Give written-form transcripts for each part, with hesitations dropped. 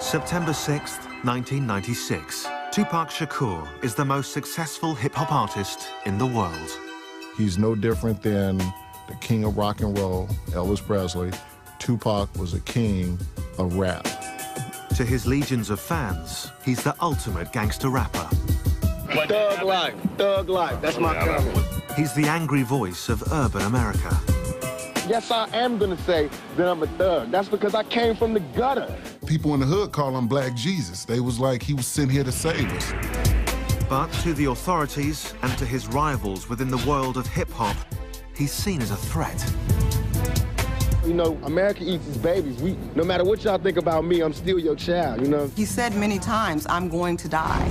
September 6th, 1996. Tupac Shakur is the most successful hip-hop artist in the world. He's no different than the king of rock and roll, Elvis Presley. Tupac was a king of rap. To his legions of fans, he's the ultimate gangster rapper. Thug life, that's my cover. He's the angry voice of urban America. Yes, I am gonna say that I'm a thug. That's because I came from the gutter. People in the hood call him Black Jesus. They was like he was sent here to save us. But to the authorities and to his rivals within the world of hip-hop, he's seen as a threat. You know, America eats its babies. No matter what y'all think about me, I'm still your child, you know? He said many times, I'm going to die.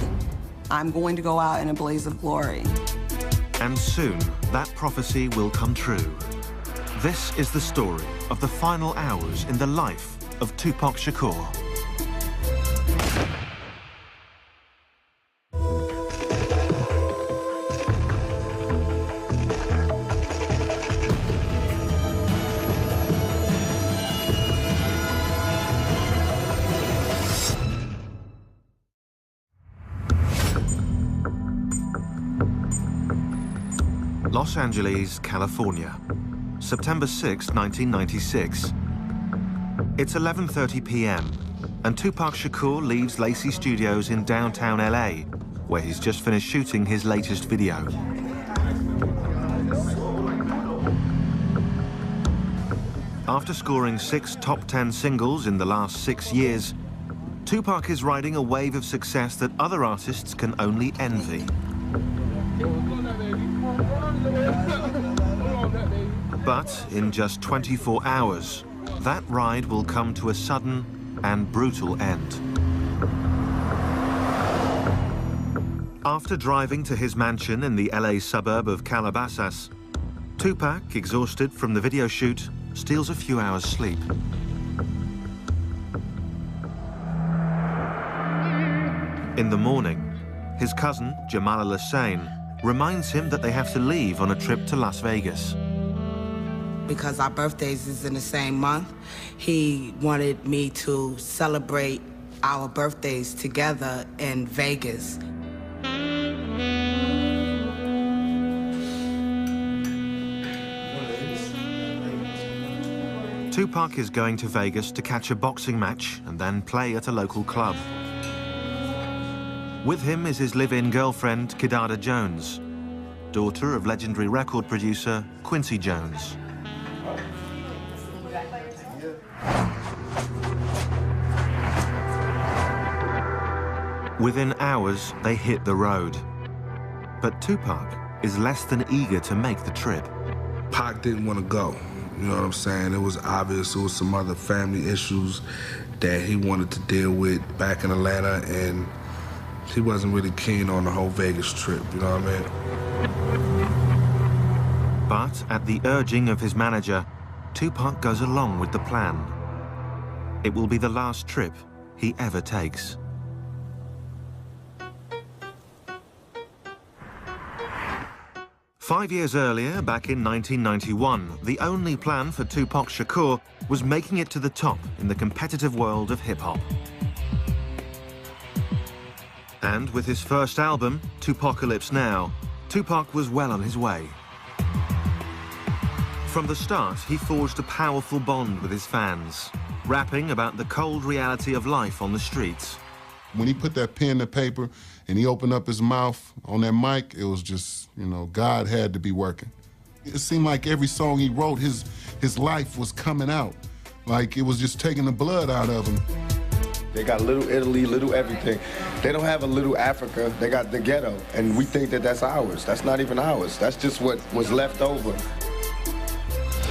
I'm going to go out in a blaze of glory. And soon, that prophecy will come true. This is the story of the final hours in the life of Tupac Shakur. Los Angeles, California. September 6, 1996. It's 11:30 p.m. and Tupac Shakur leaves Lacey Studios in downtown LA, where he's just finished shooting his latest video. After scoring 6 top 10 singles in the last 6 years, Tupac is riding a wave of success that other artists can only envy. But in just 24 hours, that ride will come to a sudden and brutal end. After driving to his mansion in the LA suburb of Calabasas, Tupac, exhausted from the video shoot, steals a few hours' sleep. In the morning, his cousin, Jamal Al-Hussein, reminds him that they have to leave on a trip to Las Vegas. Because our birthdays is in the same month, he wanted me to celebrate our birthdays together in Vegas. Tupac is going to Vegas to catch a boxing match and then play at a local club. With him is his live-in girlfriend, Kidada Jones, daughter of legendary record producer Quincy Jones. Within hours, they hit the road. But Tupac is less than eager to make the trip. Pac didn't want to go, you know what I'm saying? It was obvious there was some other family issues that he wanted to deal with back in Atlanta, and he wasn't really keen on the whole Vegas trip, you know what I mean? But at the urging of his manager, Tupac goes along with the plan. It will be the last trip he ever takes. Five years earlier, back in 1991, the only plan for Tupac Shakur was making it to the top in the competitive world of hip-hop. And with his first album, Tupacalypse Now, Tupac was well on his way. From the start, he forged a powerful bond with his fans, rapping about the cold reality of life on the streets. When he put that pen to paper and he opened up his mouth on that mic, it was just, you know, God had to be working. It seemed like every song he wrote, his life was coming out. Like it was just taking the blood out of him. They got little Italy, little everything. They don't have a little Africa, they got the ghetto. And we think that that's ours. That's not even ours. That's just what was left over.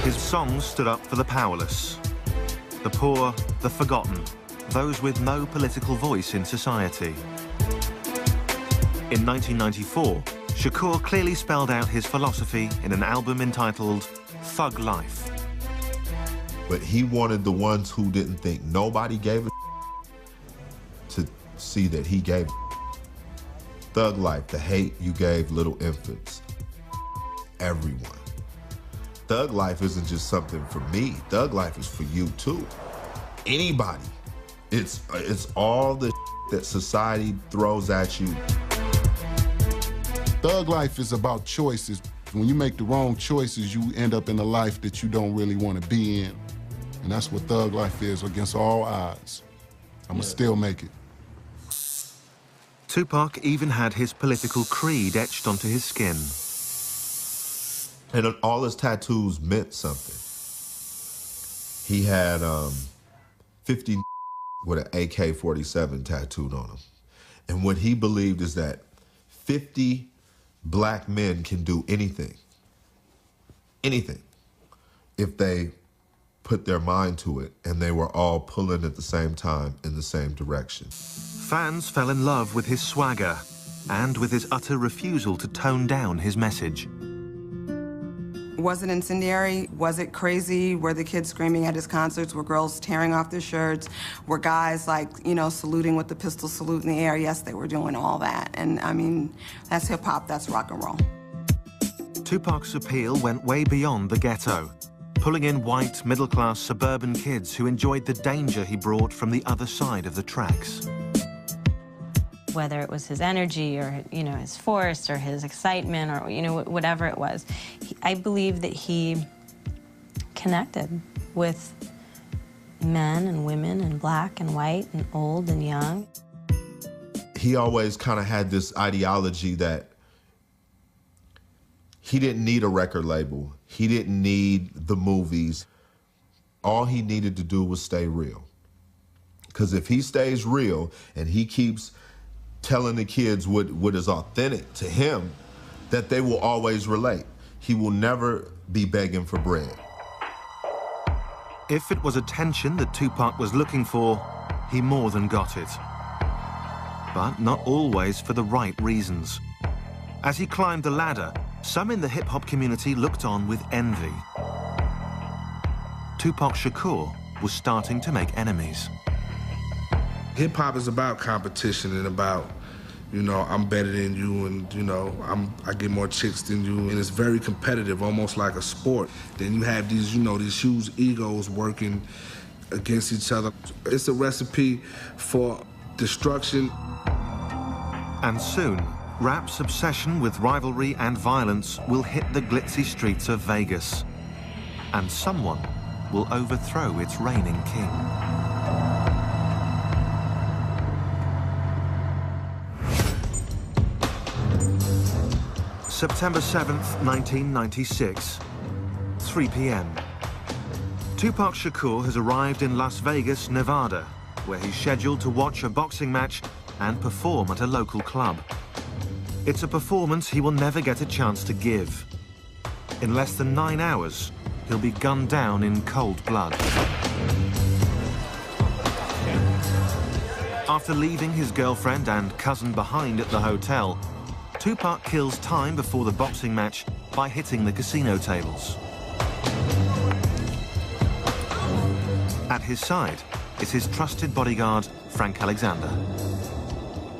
His songs stood up for the powerless, the poor, the forgotten, those with no political voice in society. In 1994, Shakur clearly spelled out his philosophy in an album entitled Thug Life. But he wanted the ones who didn't think nobody gave a to see that he gave Thug Life, the hate you gave little infants. Everyone. Thug Life isn't just something for me. Thug Life is for you too. Anybody It's all the that society throws at you. Thug life is about choices. When you make the wrong choices, you end up in a life that you don't really want to be in. And that's what thug life is, against all odds. I'ma still make it. Tupac even had his political creed etched onto his skin. And all his tattoos meant something. He had 50 with an AK-47 tattooed on him. And what he believed is that 50 black men can do anything, if they put their mind to it, and they were all pulling at the same time in the same direction. Fans fell in love with his swagger and with his utter refusal to tone down his message. Was it incendiary? Was it crazy? Were the kids screaming at his concerts? Were girls tearing off their shirts? Were guys, like, you know, saluting with the pistol salute in the air? Yes, they were doing all that. And, I mean, that's hip-hop, that's rock and roll. Tupac's appeal went way beyond the ghetto, pulling in white, middle-class suburban kids who enjoyed the danger he brought from the other side of the tracks. Whether it was his energy or, you know, his force or his excitement or, you know, whatever it was, I believe that he connected with men and women and black and white and old and young. He always kind of had this ideology that he didn't need a record label. He didn't need the movies. All he needed to do was stay real. Because if he stays real and he keeps telling the kids what is authentic to him, that they will always relate. He will never be begging for bread. If it was attention that Tupac was looking for, he more than got it. But not always for the right reasons. As he climbed the ladder, some in the hip-hop community looked on with envy. Tupac Shakur was starting to make enemies. Hip-hop is about competition and about, you know, I'm better than you and, you know, I get more chicks than you. And it's very competitive, almost like a sport. Then you have these, you know, these huge egos working against each other. It's a recipe for destruction. And soon, rap's obsession with rivalry and violence will hit the glitzy streets of Vegas. And someone will overthrow its reigning king. September 7th, 1996, 3 p.m. Tupac Shakur has arrived in Las Vegas, Nevada, where he's scheduled to watch a boxing match and perform at a local club. It's a performance he will never get a chance to give. In less than 9 hours, he'll be gunned down in cold blood. After leaving his girlfriend and cousin behind at the hotel, Tupac kills time before the boxing match by hitting the casino tables. At his side is his trusted bodyguard, Frank Alexander.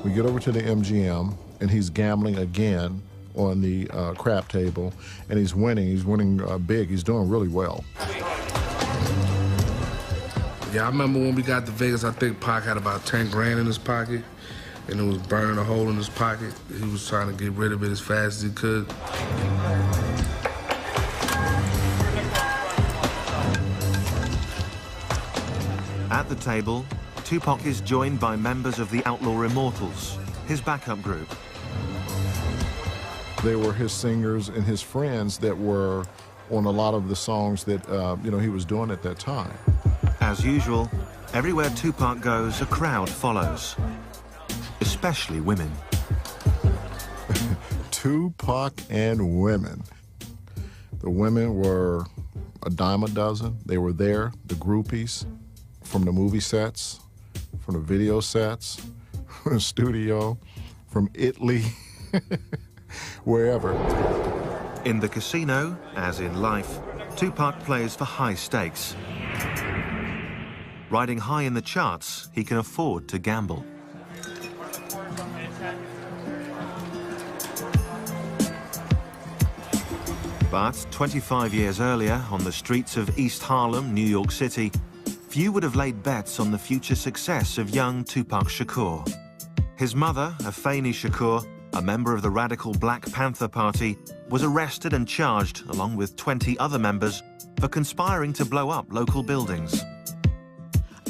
We get over to the MGM, and he's gambling again on the crap table, and he's winning. He's winning big. He's doing really well. Yeah, I remember when we got to Vegas, I think Pac had about 10 grand in his pocket, and it was burning a hole in his pocket. He was trying to get rid of it as fast as he could. At the table, Tupac is joined by members of the Outlaw Immortals, his backup group. They were his singers and his friends that were on a lot of the songs that you know, he was doing at that time. As usual, everywhere Tupac goes, a crowd follows, especially women. Tupac and women. The women were a dime a dozen. They were there, the groupies, from the movie sets, from the video sets, from the studio, from Italy, wherever. In the casino, as in life, Tupac plays for high stakes. Riding high in the charts, he can afford to gamble. But 25 years earlier, on the streets of East Harlem, New York City, few would have laid bets on the future success of young Tupac Shakur. His mother, Afeni Shakur, a member of the radical Black Panther Party, was arrested and charged, along with 20 other members, for conspiring to blow up local buildings.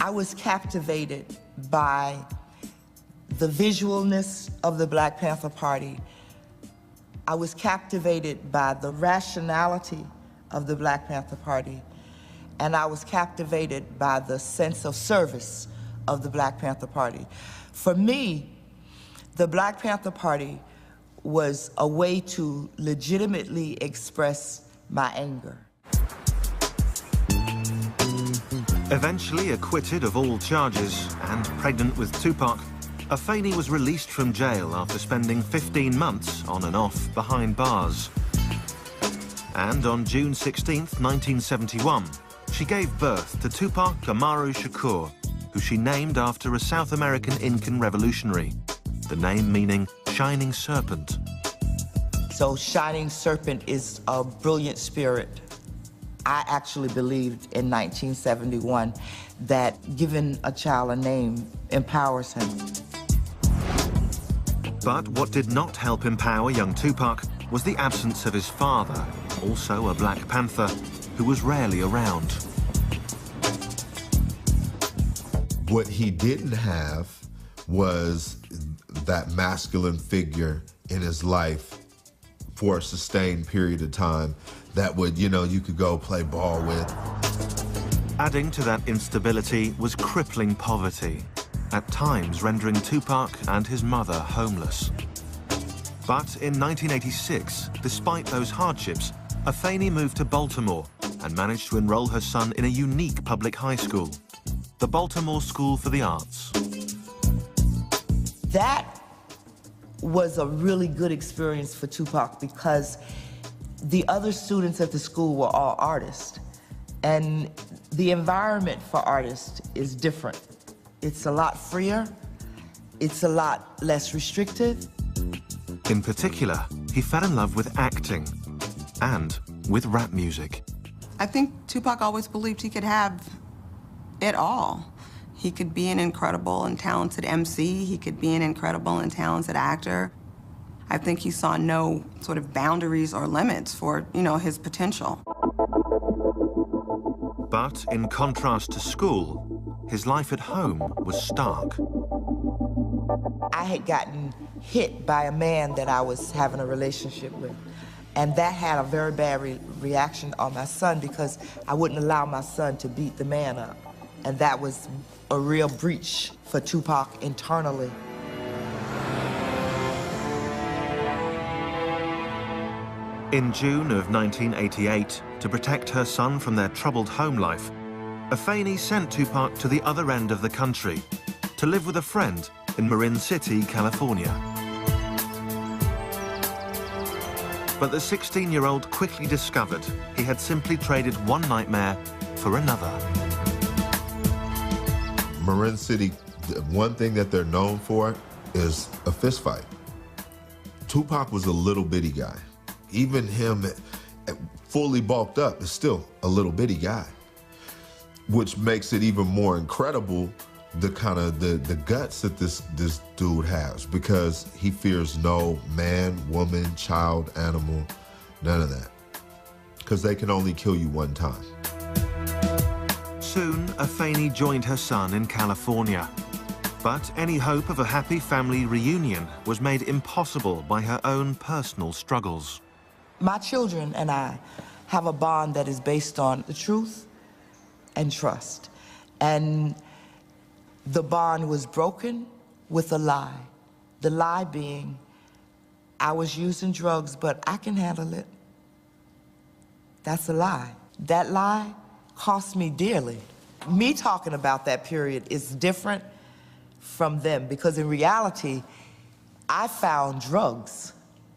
I was captivated by the visualness of the Black Panther Party. I was captivated by the rationality of the Black Panther Party. And I was captivated by the sense of service of the Black Panther Party. For me, the Black Panther Party was a way to legitimately express my anger. Eventually acquitted of all charges and pregnant with Tupac, Afeni was released from jail after spending 15 months on and off behind bars. And on June 16th, 1971, she gave birth to Tupac Amaru Shakur, who she named after a South American Incan revolutionary, the name meaning Shining Serpent. So Shining Serpent is a brilliant spirit. I actually believed in 1971 that giving a child a name empowers him. But what did not help empower young Tupac was the absence of his father, also a Black Panther, who was rarely around. What he didn't have was that masculine figure in his life for a sustained period of time that would, you could go play ball with. Adding to that instability was crippling poverty, at times rendering Tupac and his mother homeless. But in 1986, despite those hardships, Afeni moved to Baltimore and managed to enroll her son in a unique public high school, the Baltimore School for the Arts. That was a really good experience for Tupac because the other students at the school were all artists. And the environment for artists is different. It's a lot freer. It's a lot less restrictive. In particular, he fell in love with acting and with rap music. I think Tupac always believed he could have it all. He could be an incredible and talented MC. He could be an incredible and talented actor. I think he saw no sort of boundaries or limits for, his potential. But in contrast to school, his life at home was stark. I had gotten hit by a man that I was having a relationship with. And that had a very bad reaction on my son because I wouldn't allow my son to beat the man up. And that was a real breach for Tupac internally. In June of 1988, to protect her son from their troubled home life, Afeni sent Tupac to the other end of the country to live with a friend in Marin City, California. But the 16-year-old quickly discovered he had simply traded one nightmare for another. Marin City, one thing that they're known for is a fist fight. Tupac was a little bitty guy. Even him, fully bulked up, is still a little bitty guy, which makes it even more incredible the kind of the guts that this dude has, because he fears no man, woman, child, animal, none of that, because they can only kill you one time. Soon, Afeni joined her son in California. But any hope of a happy family reunion was made impossible by her own personal struggles. My children and I have a bond that is based on the truth and trust. And the bond was broken with a lie. The lie being, I was using drugs, but I can handle it. That's a lie. That lie cost me dearly. Me talking about that period is different from them, because in reality, I found drugs,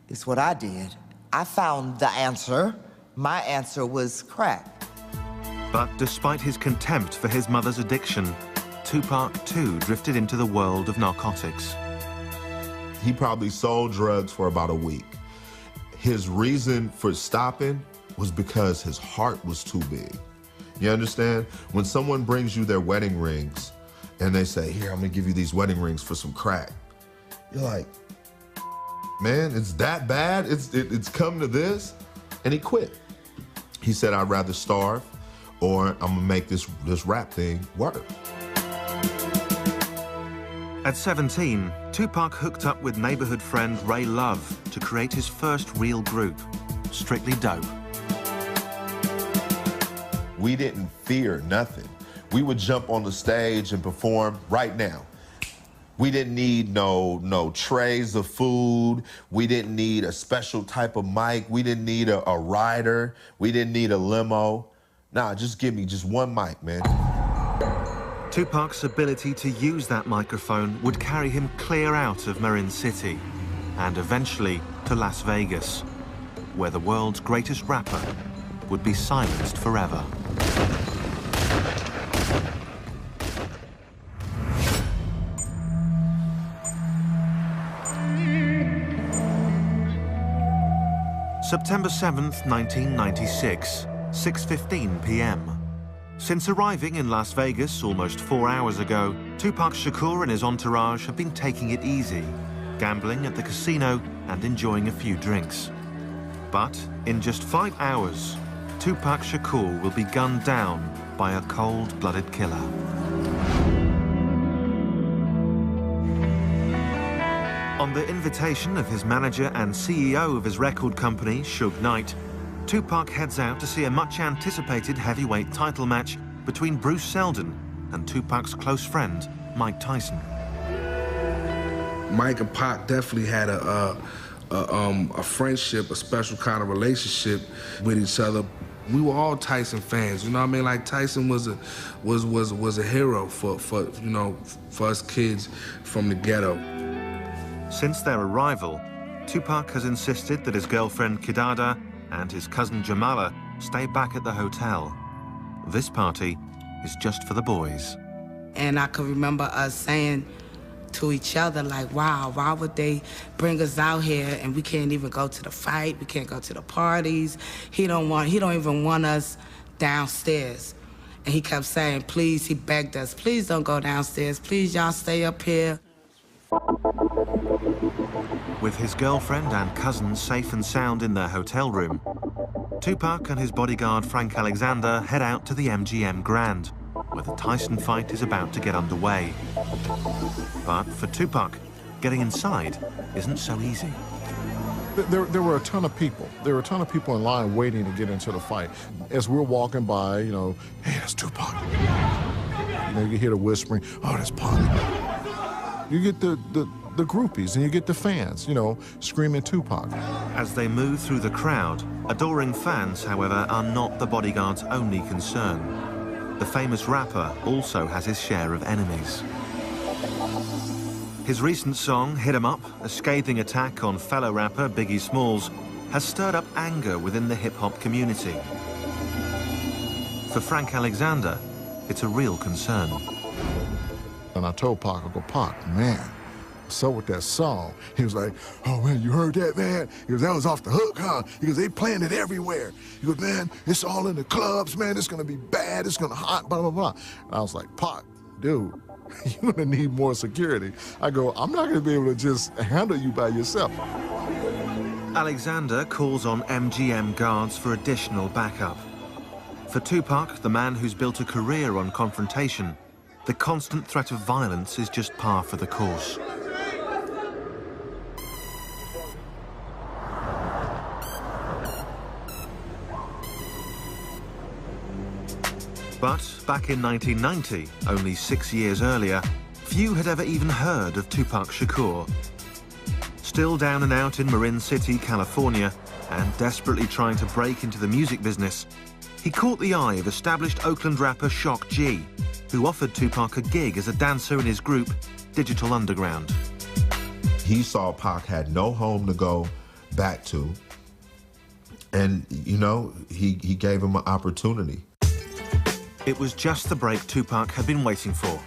is what I did. I found the answer. My answer was crack. But despite his contempt for his mother's addiction, Tupac too drifted into the world of narcotics. He probably sold drugs for about a week. His reason for stopping was because his heart was too big. You understand? When someone brings you their wedding rings and they say, here, I'm gonna give you these wedding rings for some crack. You're like, man, it's that bad? It's come to this? And he quit. He said, I'd rather starve or I'm gonna make this rap thing work. At 17, Tupac hooked up with neighborhood friend Ray Love to create his first real group, Strictly Dope. We didn't fear nothing. We would jump on the stage and perform right now. We didn't need no trays of food. We didn't need a special type of mic. We didn't need a rider. We didn't need a limo. Nah, just give me just one mic, man. Tupac's ability to use that microphone would carry him clear out of Marin City and eventually to Las Vegas, where the world's greatest rapper would be silenced forever. September 7th, 1996, 6:15 p.m. Since arriving in Las Vegas almost 4 hours ago, Tupac Shakur and his entourage have been taking it easy, gambling at the casino and enjoying a few drinks. But in just 5 hours, Tupac Shakur will be gunned down by a cold-blooded killer. On the invitation of his manager and CEO of his record company, Suge Knight, Tupac heads out to see a much-anticipated heavyweight title match between Bruce Seldon and Tupac's close friend, Mike Tyson. Mike and Pac definitely had a friendship, a special kind of relationship with each other. We were all Tyson fans, you know what I mean? Like Tyson was a hero for us kids from the ghetto. Since their arrival, Tupac has insisted that his girlfriend Kidada and his cousin Jamala stay back at the hotel. This party is just for the boys. And I can remember us saying to each other, like, wow, why would they bring us out here and we can't even go to the fight, we can't go to the parties. He don't even want us downstairs. And he kept saying, please, he begged us, please don't go downstairs, please y'all stay up here. With his girlfriend and cousin safe and sound in their hotel room, Tupac and his bodyguard Frank Alexander head out to the MGM Grand, where the Tyson fight is about to get underway. But for Tupac, getting inside isn't so easy. There were a ton of people. There were a ton of people in line waiting to get into the fight. As we're walking by, you know, hey, that's Tupac. You know, you hear the whispering, oh, that's Pac. You get the groupies and you get the fans, you know, screaming Tupac. As they move through the crowd, adoring fans, however, are not the bodyguard's only concern. The famous rapper also has his share of enemies. His recent song, Hit 'Em Up, a scathing attack on fellow rapper Biggie Smalls, has stirred up anger within the hip-hop community. For Frank Alexander, it's a real concern. And I told Pac, I go, Pac, man, what's up with that song? He was like, oh man, you heard that, man? He goes, that was off the hook, huh? He goes, they playing it everywhere. He goes, man, it's all in the clubs, man, it's gonna be bad, it's gonna hot, blah, blah, blah. And I was like, Pac, dude, you're gonna need more security. I go, I'm not gonna be able to just handle you by yourself. Alexander calls on MGM guards for additional backup. For Tupac, the man who's built a career on confrontation, the constant threat of violence is just par for the course. But back in 1990, only 6 years earlier, few had ever even heard of Tupac Shakur. Still down and out in Marin City, California, and desperately trying to break into the music business, he caught the eye of established Oakland rapper Shock G, who offered Tupac a gig as a dancer in his group, Digital Underground. He saw Pac had no home to go back to, and, you know, he gave him an opportunity. It was just the break Tupac had been waiting for.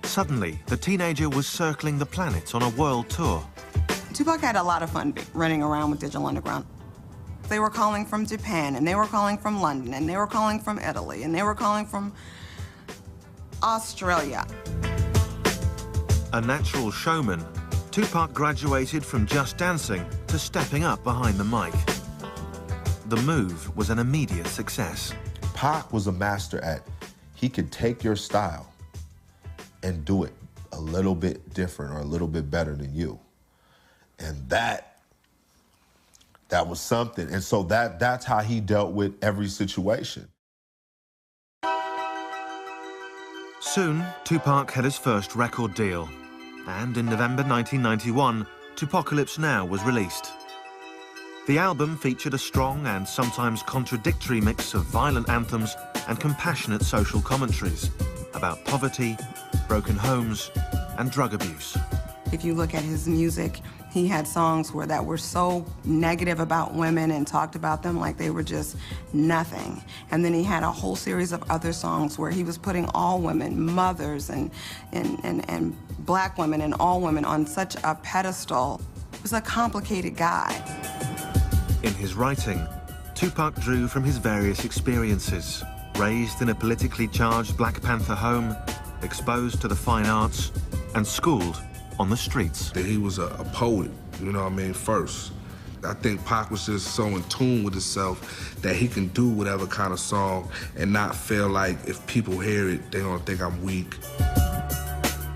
Suddenly, the teenager was circling the planet on a world tour. Tupac had a lot of fun running around with Digital Underground. They were calling from Japan, and they were calling from London, and they were calling from Italy, and they were calling from Australia. A natural showman, Tupac graduated from just dancing to stepping up behind the mic. The move was an immediate success. Pac was a master at, he could take your style and do it a little bit different or a little bit better than you. And that was something. And so that's how he dealt with every situation. Soon, Tupac had his first record deal. And in November 1991, Tupacalypse Now was released. The album featured a strong and sometimes contradictory mix of violent anthems and compassionate social commentaries about poverty, broken homes, and drug abuse. If you look at his music, he had songs that were so negative about women and talked about them like they were just nothing. And then he had a whole series of other songs where he was putting all women, mothers and black women and all women on such a pedestal. He was a complicated guy. In his writing, Tupac drew from his various experiences. Raised in a politically charged Black Panther home, exposed to the fine arts, and schooled on the streets. He was a poet, you know what I mean, first. I think Pac was just so in tune with himself that he can do whatever kind of song and not feel like if people hear it, they're gonna think I'm weak.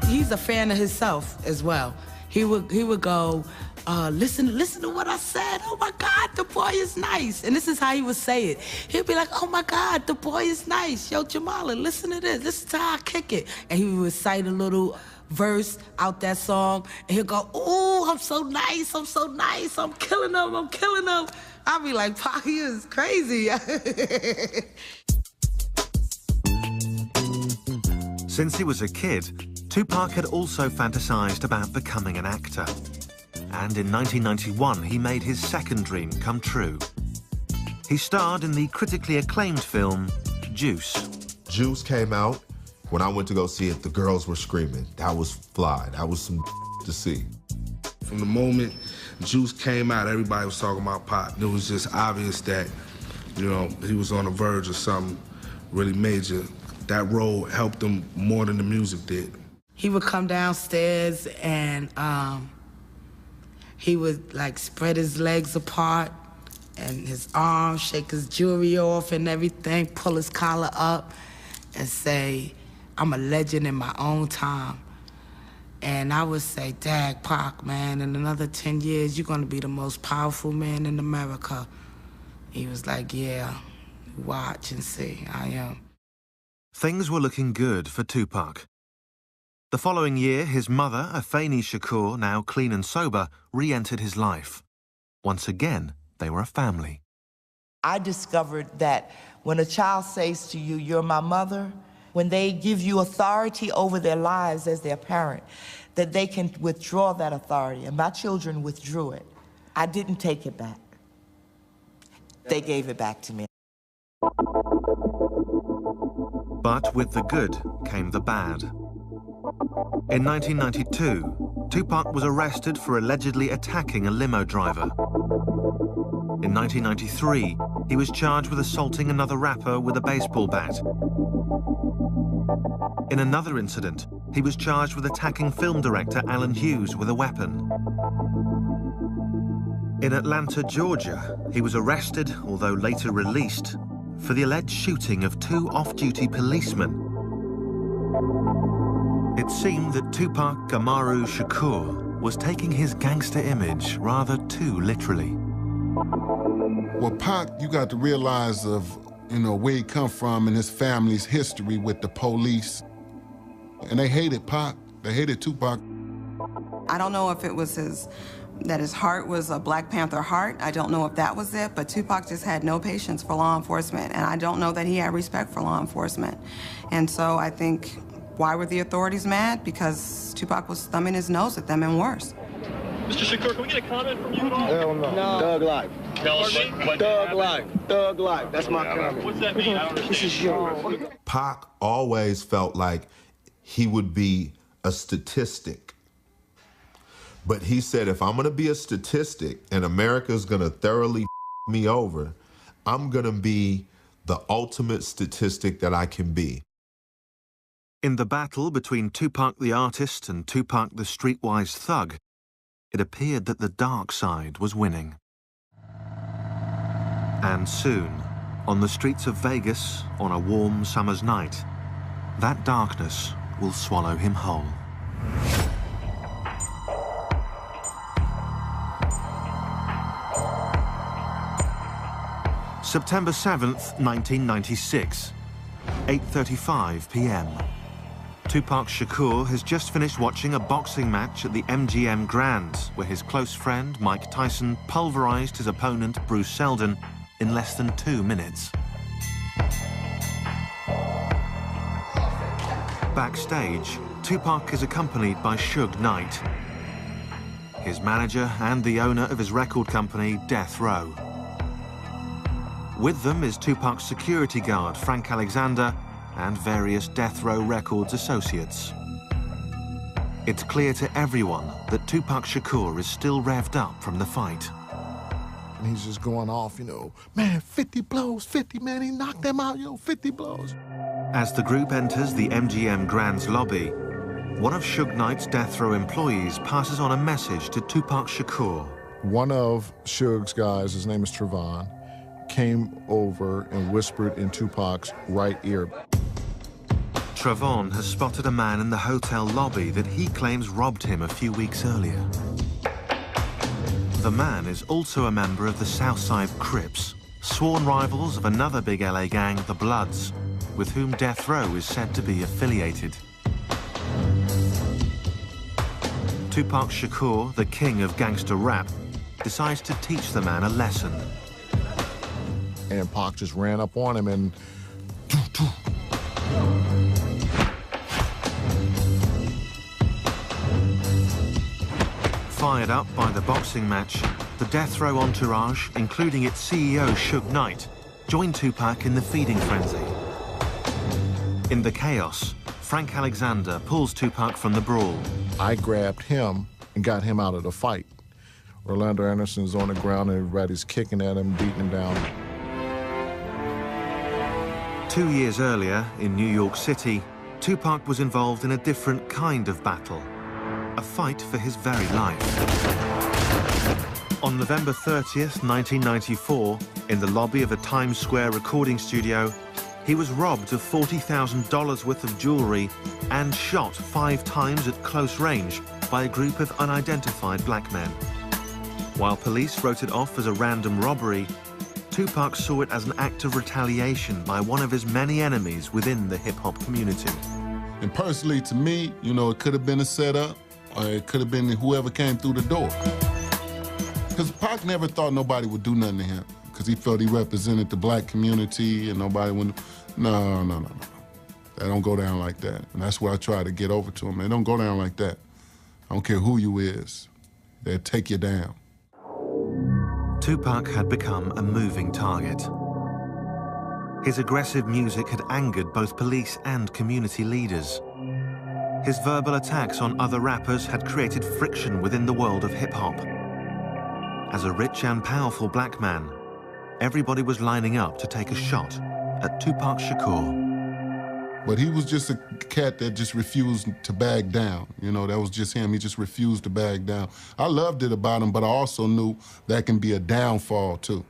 He's a fan of himself as well. He would go, listen to what I said. Oh my God, the boy is nice. And this is how he would say it. He'd be like, oh my God, the boy is nice. Yo, Jamala, listen to this. This is how I kick it. And he would recite a little verse out that song, and he'll go, ooh, I'm so nice, I'm so nice, I'm killing them, I'm killing them. I'll be like, Pac, he is crazy. Since he was a kid, Tupac had also fantasized about becoming an actor. And in 1991, he made his second dream come true. He starred in the critically acclaimed film, Juice. Juice came out. When I went to go see it, the girls were screaming. That was fly. That was some to see. From the moment Juice came out, everybody was talking about Pac. It was just obvious that, you know, he was on the verge of something really major. That role helped him more than the music did. He would come downstairs and he would like spread his legs apart and his arms, shake his jewelry off and everything, pull his collar up and say, I'm a legend in my own time. And I would say, Dag, Pac, man, in another 10 years, you're gonna be the most powerful man in America. He was like, yeah, watch and see, I am. Things were looking good for Tupac. The following year, his mother, Afeni Shakur, now clean and sober, re-entered his life. Once again, they were a family. I discovered that when a child says to you, you're my mother, when they give you authority over their lives as their parent, that they can withdraw that authority. And my children withdrew it. I didn't take it back. They gave it back to me. But with the good came the bad. In 1992, Tupac was arrested for allegedly attacking a limo driver. In 1993, he was charged with assaulting another rapper with a baseball bat. In another incident, he was charged with attacking film director Alan Hughes with a weapon. In Atlanta, Georgia, he was arrested, although later released, for the alleged shooting of 2 off-duty policemen. It seemed that Tupac Amaru Shakur was taking his gangster image rather too literally. Well, Pac, you got to realize of, you know, where he come from and his family's history with the police. And they hated Pac. They hated Tupac. I don't know if it was that his heart was a Black Panther heart. I don't know if that was it, but Tupac just had no patience for law enforcement, and I don't know that he had respect for law enforcement. And so I think, why were the authorities mad? Because Tupac was thumbing his nose at them and worse. Mr. Shakur, can we get a comment from you at all? Hell no. Thug life. Thug life. Thug life. That's my comment. What's that mean? I don't understand. Pac always felt like he would be a statistic. But he said, if I'm gonna be a statistic and America's gonna thoroughly me over, I'm gonna be the ultimate statistic that I can be. In the battle between Tupac the artist and Tupac the streetwise thug, it appeared that the dark side was winning. And soon, on the streets of Vegas, on a warm summer's night, that darkness will swallow him whole. September 7th, 1996, 8:35 p.m. Tupac Shakur has just finished watching a boxing match at the MGM Grand, where his close friend Mike Tyson pulverized his opponent Bruce Seldon in less than 2 minutes. Backstage, Tupac is accompanied by Suge Knight, his manager and the owner of his record company, Death Row. With them is Tupac's security guard, Frank Alexander, and various Death Row Records associates. It's clear to everyone that Tupac Shakur is still revved up from the fight. And he's just going off, you know, man, 50 blows, 50, man, he knocked them out, 50 blows. As the group enters the MGM Grand's lobby, one of Suge Knight's Death Row employees passes on a message to Tupac Shakur. One of Suge's guys, his name is Trevon, came over and whispered in Tupac's right ear. Trevon has spotted a man in the hotel lobby that he claims robbed him a few weeks earlier. The man is also a member of the Southside Crips, sworn rivals of another big LA gang, the Bloods, with whom Death Row is said to be affiliated. Tupac Shakur, the king of gangster rap, decides to teach the man a lesson. And Pac just ran up on him and... Fired up by the boxing match, the Death Row entourage, including its CEO, Suge Knight, joined Tupac in the feeding frenzy. In the chaos, Frank Alexander pulls Tupac from the brawl. I grabbed him and got him out of the fight. Orlando Anderson's on the ground and everybody's kicking at him, beating him down. 2 years earlier, in New York City, Tupac was involved in a different kind of battle, a fight for his very life. On November 30th, 1994, in the lobby of a Times Square recording studio, he was robbed of $40,000 worth of jewelry and shot 5 times at close range by a group of unidentified black men. While police wrote it off as a random robbery, Tupac saw it as an act of retaliation by one of his many enemies within the hip-hop community. And personally, to me, it could have been a setup, or it could have been whoever came through the door. Because Pac never thought nobody would do nothing to him, because he felt he represented the black community and nobody would... No. That don't go down like that. And that's what I try to get over to him. It don't go down like that. I don't care who you is. They'll take you down. Tupac had become a moving target. His aggressive music had angered both police and community leaders. His verbal attacks on other rappers had created friction within the world of hip-hop. As a rich and powerful black man, everybody was lining up to take a shot at Tupac Shakur. But he was just a cat that just refused to back down. That was just him. He just refused to back down. I loved it about him, but I also knew that can be a downfall too,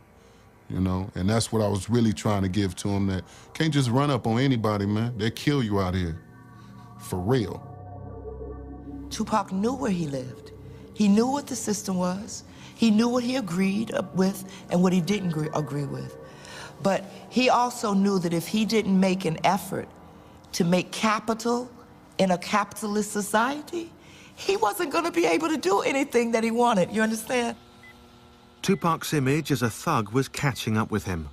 And that's what I was really trying to give to him, that can't just run up on anybody, man. They'll kill you out here, for real. Tupac knew where he lived. He knew what the system was. He knew what he agreed with and what he didn't agree with. But he also knew that if he didn't make an effort to make capital in a capitalist society, he wasn't going to be able to do anything that he wanted, you understand? Tupac's image as a thug was catching up with him.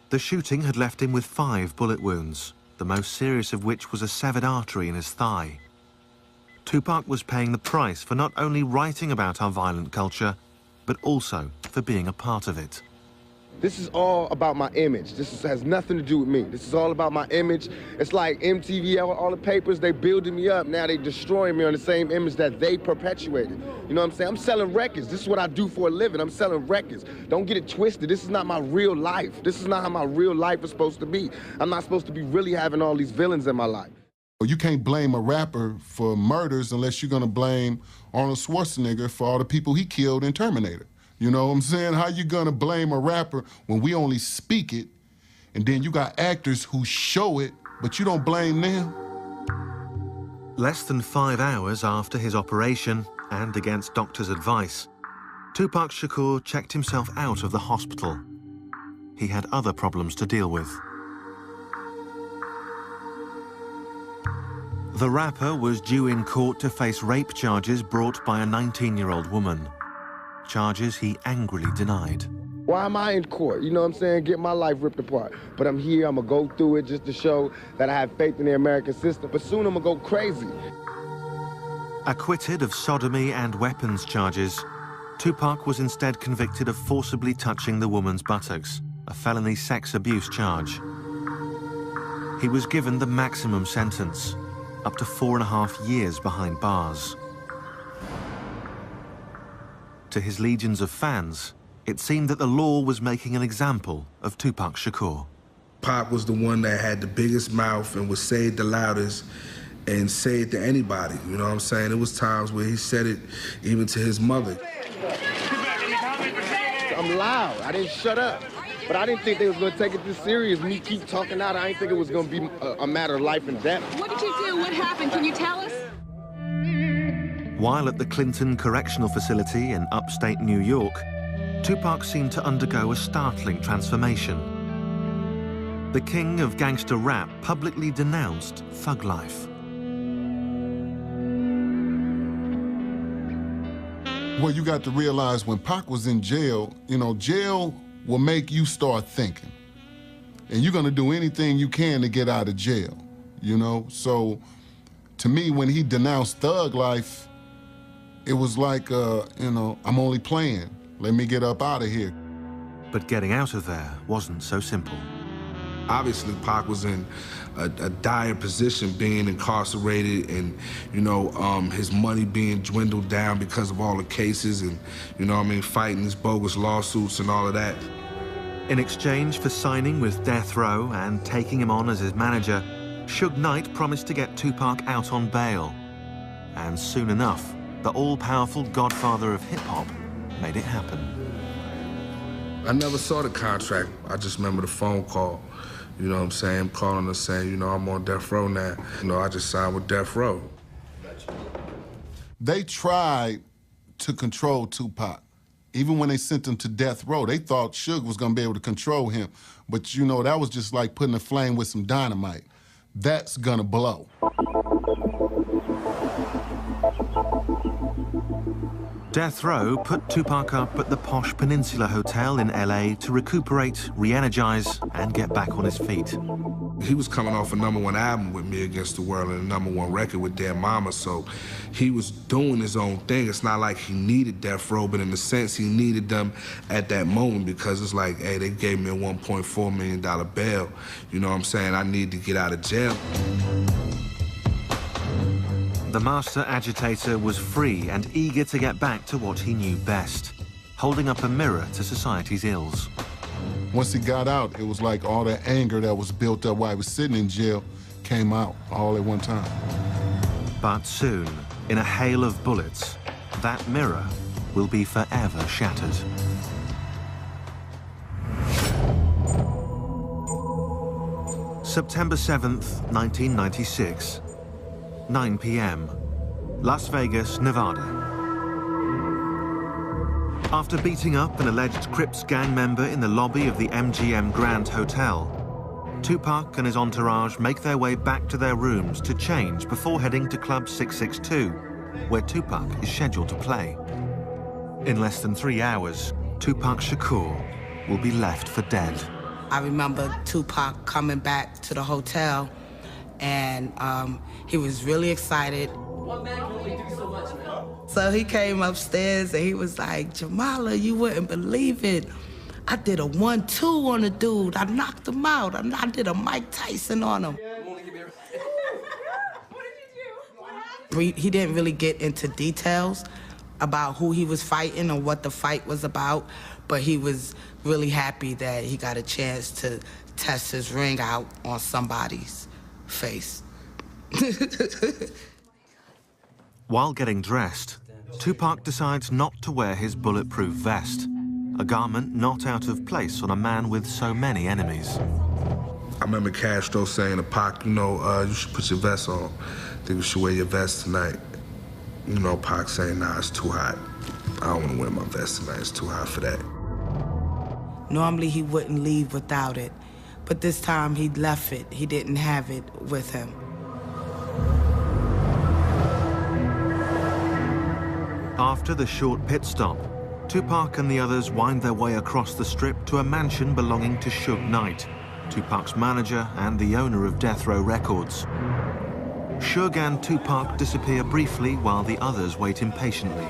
The shooting had left him with 5 bullet wounds, the most serious of which was a severed artery in his thigh. Tupac was paying the price for not only writing about our violent culture, but also for being a part of it. This is all about my image. Has nothing to do with me. This is all about my image. It's like MTV, all the papers, they building me up. Now they destroying me on the same image that they perpetuated. You know what I'm saying? I'm selling records. This is what I do for a living. I'm selling records. Don't get it twisted. This is not my real life. This is not how my real life is supposed to be. I'm not supposed to be really having all these villains in my life. You can't blame a rapper for murders unless you're gonna blame Arnold Schwarzenegger for all the people he killed in Terminator. You know what I'm saying? How you gonna blame a rapper when we only speak it, and then you got actors who show it, but you don't blame them? Less than 5 hours after his operation, and against doctors' advice, Tupac Shakur checked himself out of the hospital. He had other problems to deal with. The rapper was due in court to face rape charges brought by a 19-year-old woman. Charges he angrily denied. Why am I in court? You know what I'm saying? Get my life ripped apart. But I'm here, I'm gonna go through it just to show that I have faith in the American system. But soon I'm gonna go crazy. Acquitted of sodomy and weapons charges, Tupac was instead convicted of forcibly touching the woman's buttocks, a felony sex abuse charge. He was given the maximum sentence, up to 4.5 years behind bars. To his legions of fans, it seemed that the law was making an example of Tupac Shakur. Pac was the one that had the biggest mouth and would say it the loudest and say it to anybody, you know what I'm saying? There was times where he said it even to his mother. I'm loud, I didn't shut up. But I didn't think they was gonna take it this serious. Me keep talking out, I didn't think it was gonna be a matter of life and death. What did you do? What happened? Can you tell us? While at the Clinton Correctional Facility in upstate New York, Tupac seemed to undergo a startling transformation. The king of gangster rap publicly denounced thug life. Well, you got to realize when Pac was in jail, you know, jail will make you start thinking. And you're gonna do anything you can to get out of jail, you know? So, to me, when he denounced thug life, it was like, you know, I'm only playing. Let me get up out of here. But getting out of there wasn't so simple. Obviously, Pac was in a dire position, being incarcerated and, you know, his money being dwindled down because of all the cases and, you know what I mean, fighting his bogus lawsuits and all of that. In exchange for signing with Death Row and taking him on as his manager, Suge Knight promised to get Tupac out on bail. And soon enough, the all-powerful godfather of hip-hop made it happen. I never saw the contract. I just remember the phone call. You know what I'm saying? Calling us saying, you know, I'm on Death Row now. You know, I just signed with Death Row. They tried to control Tupac. Even when they sent him to Death Row, they thought Suge was gonna be able to control him. But you know, that was just like putting a flame with some dynamite. That's gonna blow. Death Row put Tupac up at the posh Peninsula Hotel in LA to recuperate, re-energize, and get back on his feet. He was coming off a #1 album with Me Against the World and a #1 record with Dead Mama, so he was doing his own thing. It's not like he needed Death Row, but in a sense, he needed them at that moment because it's like, hey, they gave me a $1.4 million bail. You know what I'm saying? I need to get out of jail. The master agitator was free and eager to get back to what he knew best, holding up a mirror to society's ills. Once he got out, it was like all that anger that was built up while he was sitting in jail came out all at one time. But soon, in a hail of bullets, that mirror will be forever shattered. September 7th, 1996. 9 p.m., Las Vegas, Nevada. After beating up an alleged Crips gang member in the lobby of the MGM Grand Hotel, Tupac and his entourage make their way back to their rooms to change before heading to Club 662, where Tupac is scheduled to play. In less than 3 hours, Tupac Shakur will be left for dead. I remember Tupac coming back to the hotel, and he was really excited. One man can only do so much, man. So he came upstairs and he was like, Jamala, you wouldn't believe it. I did a 1-2 on a dude. I knocked him out. I did a Mike Tyson on him. He didn't really get into details about who he was fighting or what the fight was about, but he was really happy that he got a chance to test his ring out on somebody's face. While getting dressed, Tupac decides not to wear his bulletproof vest, a garment not out of place on a man with so many enemies. I remember Castro saying to Pac, you know, you should put your vest on. I think you should wear your vest tonight. You know, Pac saying, nah, it's too hot. I don't want to wear my vest tonight. It's too hot for that. Normally, he wouldn't leave without it, but this time he left it. He didn't have it with him. After the short pit stop, Tupac and the others wind their way across the strip to a mansion belonging to Suge Knight, Tupac's manager and the owner of Death Row Records. Suge and Tupac disappear briefly while the others wait impatiently.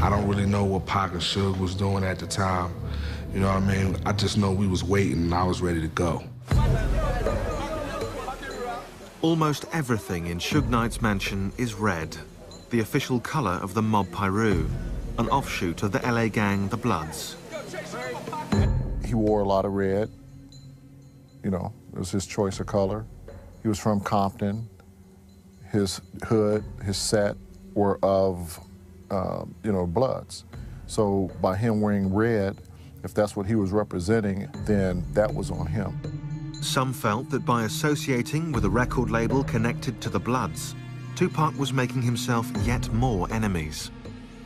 I don't really know what Pac and Suge was doing at the time. You know what I mean? I just know we was waiting and I was ready to go. Almost everything in Suge Knight's mansion is red, the official color of the Mob Piru, an offshoot of the LA gang, the Bloods. He wore a lot of red. You know, it was his choice of color. He was from Compton. His hood, his set were of, you know, Bloods. So by him wearing red, if that's what he was representing, then that was on him. Some felt that by associating with a record label connected to the Bloods, Tupac was making himself yet more enemies.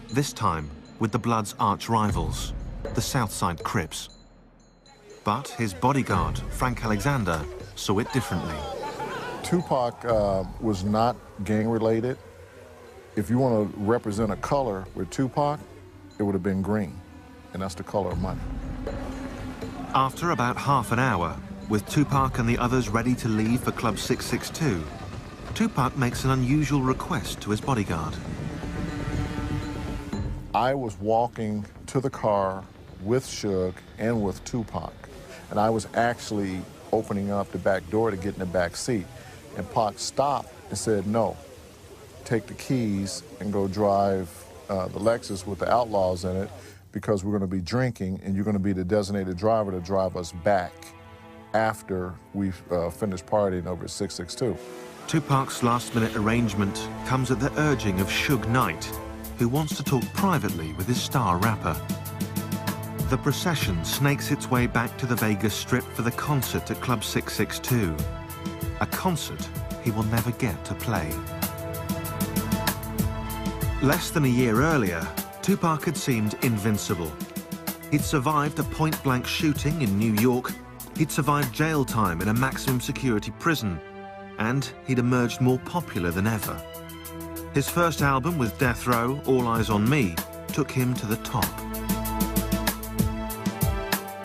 This time with the Bloods' arch rivals, the Southside Crips. But his bodyguard, Frank Alexander, saw it differently. Tupac was not gang-related. If you want to represent a color with Tupac, it would have been green, and that's the color of money. After about half an hour, with Tupac and the others ready to leave for Club 662, Tupac makes an unusual request to his bodyguard. I was walking to the car with Suge and with Tupac, and I was actually opening up the back door to get in the back seat. And Pac stopped and said, no, take the keys and go drive the Lexus with the Outlaws in it, because we're going to be drinking and you're going to be the designated driver to drive us back after we've finished partying over at 662. Tupac's last-minute arrangement comes at the urging of Suge Knight, who wants to talk privately with his star rapper. The procession snakes its way back to the Vegas Strip for the concert at Club 662, a concert he will never get to play. Less than a year earlier, Tupac had seemed invincible. He'd survived a point-blank shooting in New York, he'd survived jail time in a maximum security prison, and he'd emerged more popular than ever. His first album with Death Row, All Eyes on Me, took him to the top.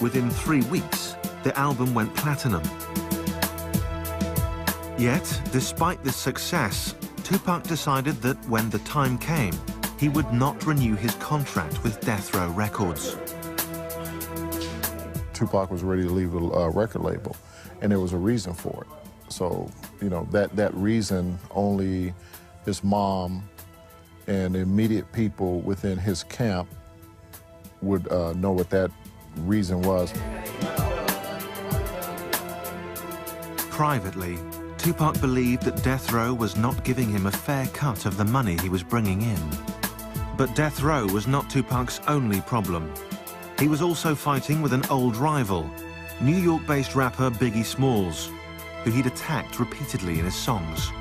Within 3 weeks, the album went platinum. Yet, despite this success, Tupac decided that when the time came, he would not renew his contract with Death Row Records. Tupac was ready to leave the record label, and there was a reason for it. So, you know, that reason only his mom and the immediate people within his camp would know what that reason was. Privately, Tupac believed that Death Row was not giving him a fair cut of the money he was bringing in. But Death Row was not Tupac's only problem. He was also fighting with an old rival, New York-based rapper Biggie Smalls, who he'd attacked repeatedly in his songs.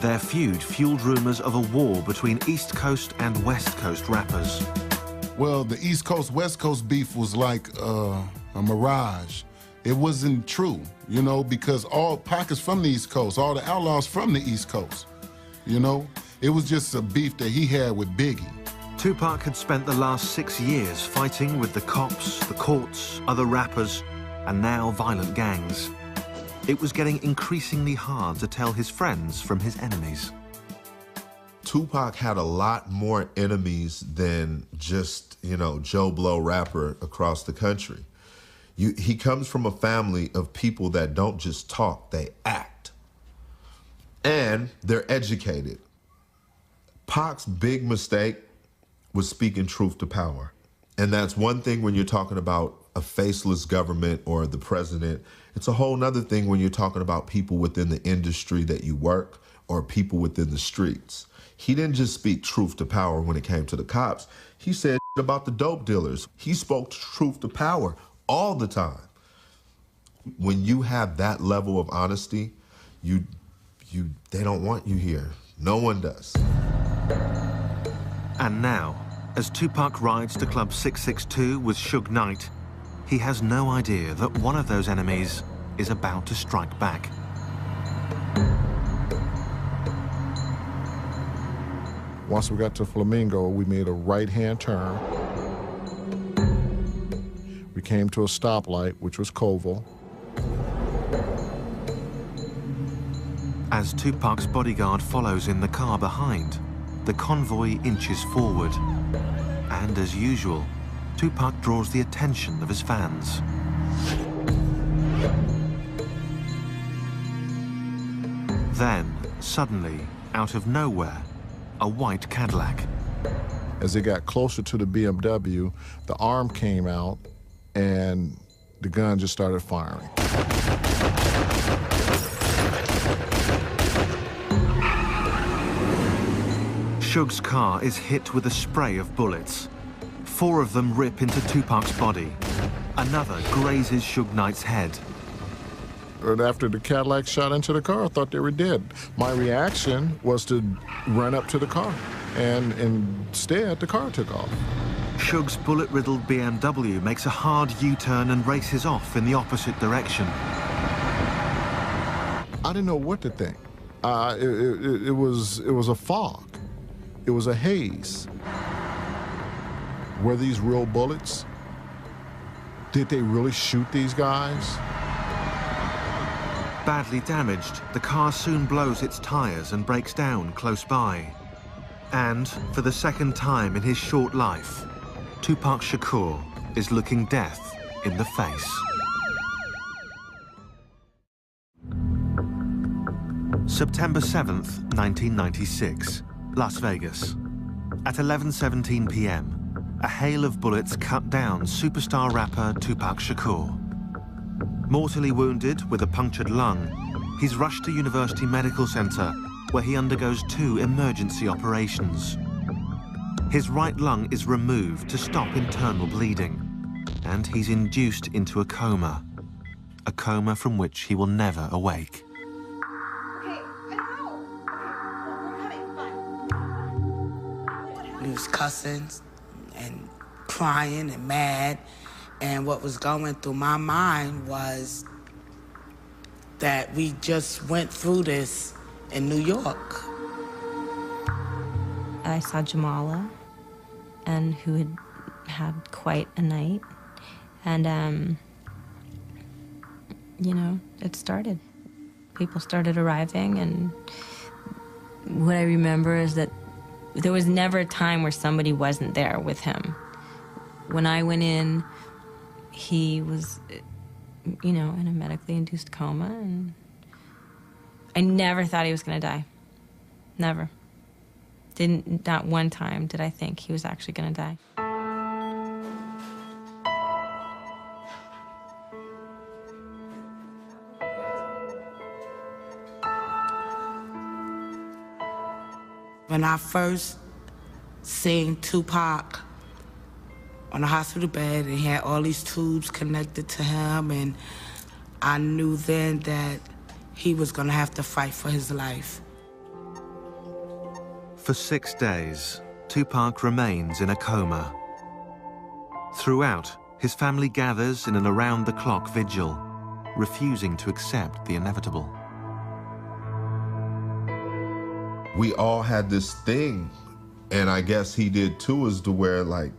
Their feud fueled rumors of a war between East Coast and West Coast rappers. Well, the East Coast, West Coast beef was like a mirage. It wasn't true, you know, because all Pac is from the East Coast, all the Outlaws from the East Coast, you know? It was just a beef that he had with Biggie. Tupac had spent the last 6 years fighting with the cops, the courts, other rappers, and now violent gangs. It was getting increasingly hard to tell his friends from his enemies. Tupac had a lot more enemies than just, you know, Joe Blow rapper across the country. He comes from a family of people that don't just talk, they act. And they're educated. Pac's big mistake was speaking truth to power. And that's one thing when you're talking about a faceless government or the president. It's a whole nother thing when you're talking about people within the industry that you work or people within the streets. He didn't just speak truth to power when it came to the cops. He said about the dope dealers. He spoke truth to power all the time. When you have that level of honesty, they don't want you here. No one does. And now, as Tupac rides to Club 662 with Suge Knight, he has no idea that one of those enemies is about to strike back. Once we got to Flamingo, we made a right-hand turn. We came to a stoplight, which was Koval. As Tupac's bodyguard follows in the car behind, the convoy inches forward. And as usual, Tupac draws the attention of his fans. Then, suddenly, out of nowhere, a white Cadillac. As they got closer to the BMW, the arm came out and the gun just started firing. Suge's car is hit with a spray of bullets. 4 of them rip into Tupac's body. Another grazes Suge Knight's head. And after the Cadillac shot into the car, I thought they were dead. My reaction was to run up to the car, and instead, the car took off. Suge's bullet-riddled BMW makes a hard U-turn and races off in the opposite direction. I didn't know what to think. It was a fog. It was a haze. Were these real bullets? Did they really shoot these guys? Badly damaged, the car soon blows its tires and breaks down close by. And, for the second time in his short life, Tupac Shakur is looking death in the face. September 7th, 1996, Las Vegas. At 11:17 p.m., a hail of bullets cut down superstar rapper Tupac Shakur. Mortally wounded with a punctured lung, he's rushed to University Medical Center, where he undergoes 2 emergency operations. His right lung is removed to stop internal bleeding, and he's induced into a coma from which he will never awake. He was cussing and crying and mad. And what was going through my mind was that we just went through this in New York. I saw Jamala, and who had had quite a night. And, you know, it started. People started arriving, and what I remember is that there was never a time where somebody wasn't there with him. When I went in, he was, you know, in a medically induced coma, and I never thought he was gonna die. Never. Not one time did I think he was actually gonna die. When I first seen Tupac on the hospital bed, and he had all these tubes connected to him, and I knew then that he was gonna have to fight for his life. For 6 days, Tupac remains in a coma. Throughout, his family gathers in an around-the-clock vigil, refusing to accept the inevitable. We all had this thing, and I guess he did too, is to where, like,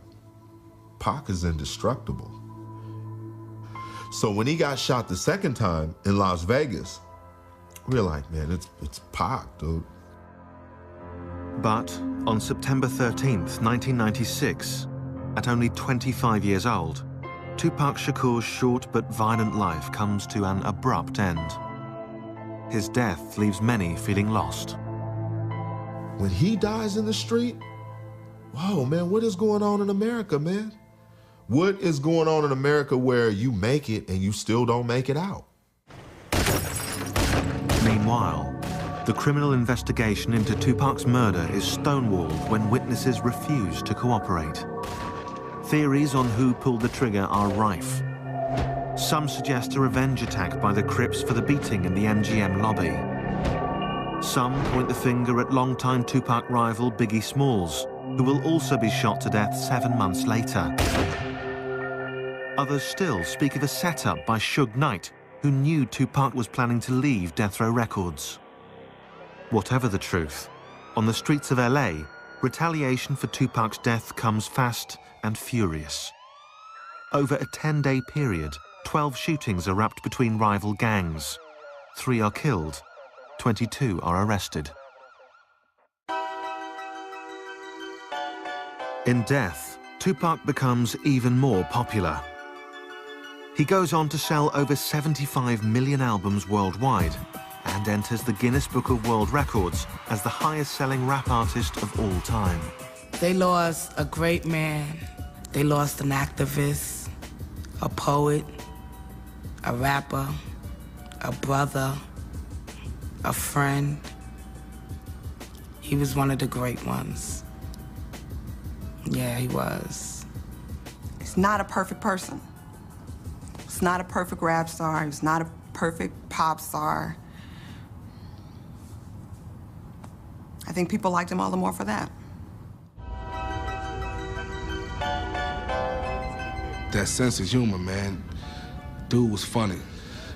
Pac is indestructible. So when he got shot the second time in Las Vegas, we were like, man, it's Pac, dude. But on September 13th, 1996, at only 25 years old, Tupac Shakur's short but violent life comes to an abrupt end. His death leaves many feeling lost. When he dies in the street, whoa, man, what is going on in America, man? What is going on in America where you make it and you still don't make it out? Meanwhile, the criminal investigation into Tupac's murder is stonewalled when witnesses refuse to cooperate. Theories on who pulled the trigger are rife. Some suggest a revenge attack by the Crips for the beating in the MGM lobby. Some point the finger at longtime Tupac rival Biggie Smalls, who will also be shot to death 7 months later. Others still speak of a setup by Suge Knight, who knew Tupac was planning to leave Death Row Records. Whatever the truth, on the streets of LA, retaliation for Tupac's death comes fast and furious. Over a 10-day period, 12 shootings erupt between rival gangs. 3 are killed, 22 are arrested. In death, Tupac becomes even more popular. He goes on to sell over 75 million albums worldwide and enters the Guinness Book of World Records as the highest-selling rap artist of all time. They lost a great man. They lost an activist, a poet, a rapper, a brother, a friend. He was one of the great ones. Yeah, he was. He's not a perfect person. He's not a perfect rap star. He's not a perfect pop star. I think people liked him all the more for that. That sense of humor, man. Dude was funny.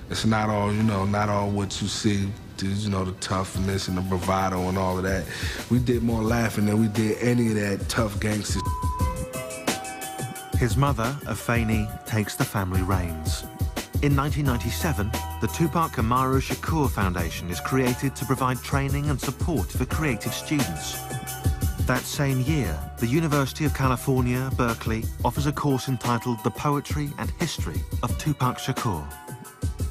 It's not all, you know, not all what you see, you know, the toughness and the bravado and all of that. We did more laughing than we did any of that tough gangster. His mother, Afeni, takes the family reins. In 1997, the Tupac Shakur Foundation is created to provide training and support for creative students. That same year, the University of California, Berkeley, offers a course entitled The Poetry and History of Tupac Shakur.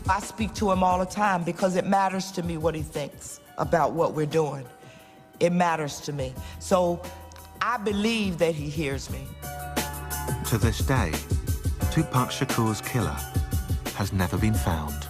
I speak to him all the time because it matters to me what he thinks about what we're doing. It matters to me. So I believe that he hears me. To this day, Tupac Shakur's killer has never been found.